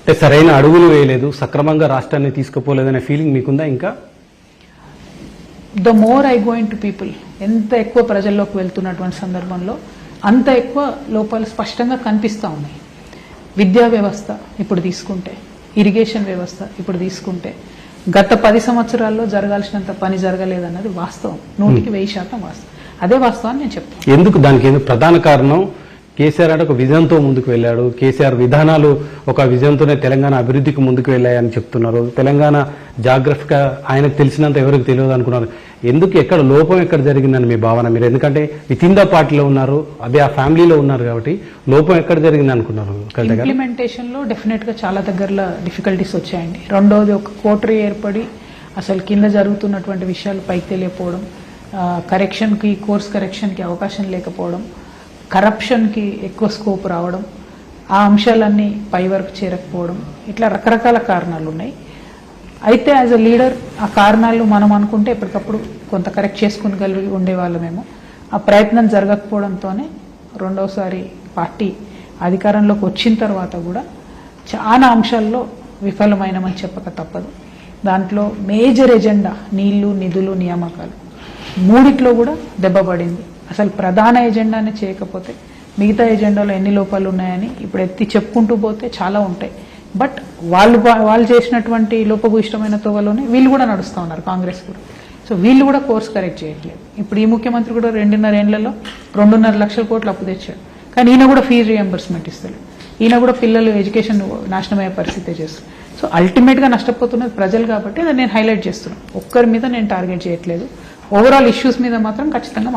అంటే సరైన అడుగులు వేయలేదు, సక్రమంగా రాష్ట్రాన్ని తీసుకుపోలేదనే ఫీలింగ్ మీకుందా? ఇంకా the more I going to people, ఎంత ఎక్కువ ప్రజల్లోకి వెళ్తున్నటువంటి సందర్భంలో అంత ఎక్కువ లోపాలు స్పష్టంగా కనిపిస్తూ ఉన్నాయి. విద్యా వ్యవస్థ ఇప్పుడు తీసుకుంటే, ఇరిగేషన్ వ్యవస్థ ఇప్పుడు తీసుకుంటే గత 10 సంవత్సరాల్లో జరగాల్సినంత పని జరగలేదన్నది వాస్తవం, 100% వాస్తవం. అదే వాస్తవాన్ని నేను చెప్తాను. ఎందుకు దానికి ప్రధాన కారణం కేసీఆర్ అంటే ఒక విజన్తో ముందుకు వెళ్ళాడు. కేసీఆర్ విధానాలు ఒక విజన్తోనే తెలంగాణ అభివృద్ధికి ముందుకు వెళ్ళాయని చెప్తున్నారు. తెలంగాణ జాగ్రఫిగా ఆయనకు తెలిసినంత ఎవరికి తెలియదు అనుకున్నారు. ఎందుకు, ఎక్కడ లోపం ఎక్కడ జరిగిందని మీ భావన? మీరు ఎందుకంటే విత్ ఇన్ ద పార్టీలో ఉన్నారు, అదే ఆ ఫ్యామిలీలో ఉన్నారు కాబట్టి లోపం ఎక్కడ జరిగింది అనుకున్నారు? ఇంప్లిమెంటేషన్ లో డెఫినెట్ గా చాలా దగ్గరలో డిఫికల్టీస్ వచ్చాయండి. రెండోది, ఒక కోటరీ ఏర్పడి అసలు కింద జరుగుతున్నటువంటి విషయాలు పైకి తెలియకపోవడం, కరెక్షన్కి, కోర్స్ కరెక్షన్కి అవకాశం లేకపోవడం, కరప్షన్కి ఎక్కువ స్కోప్ రావడం, ఆ అంశాలన్నీ పై వరకు చేరకపోవడం, ఇట్లా రకరకాల కారణాలు ఉన్నాయి. అయితే యాజ్ అ లీడర్ ఆ కారణాలు మనం అనుకుంటే ఎప్పటికప్పుడు కొంత కరెక్ట్ చేసుకుని ఉండేవాళ్ళమేమో. ఆ ప్రయత్నం జరగకపోవడంతోనే రెండోసారి పార్టీ అధికారంలోకి వచ్చిన తర్వాత కూడా చాలా అంశాల్లో విఫలమైనమని చెప్పక తప్పదు. దాంట్లో మేజర్ ఎజెండా నీళ్లు, నిధులు, నియామకాలు, మూడిట్లో కూడా దెబ్బపడింది. అసలు ప్రధాన ఎజెండానే చేయకపోతే మిగతా ఎజెండాలో ఎన్ని లోపాలు ఉన్నాయని ఇప్పుడు ఎత్తి చెప్పుకుంటూ పోతే చాలా ఉంటాయి. బట్ వాళ్ళు చేసినటువంటి లోపభూయిష్టమైన తోవలోనే వీళ్ళు కూడా నడుస్తూ ఉన్నారు, కాంగ్రెస్ కూడా. సో వీళ్ళు కూడా కోర్స్ కరెక్ట్ చేయట్లేదు. ఇప్పుడు ఈ ముఖ్యమంత్రి కూడా 2.5 ఏళ్లలో 2.5 లక్షల కోట్లు అప్పు తెచ్చాడు. కానీ ఈయన కూడా ఫీజు రియంబర్స్మెంట్ ఇస్తాడు. ఈయన కూడా పిల్లలు ఎడ్యుకేషన్ నాశనమయ్యే పరిస్థితే చేస్తారు. సో అల్టిమేట్గా నష్టపోతున్నది ప్రజలు కాబట్టి అది నేను హైలైట్ చేస్తున్నాను. ఒక్కరి మీద నేను టార్గెట్ చేయట్లేదు. ఓవరాల్ ఇష్యూస్ మీద మాత్రం ఖచ్చితంగా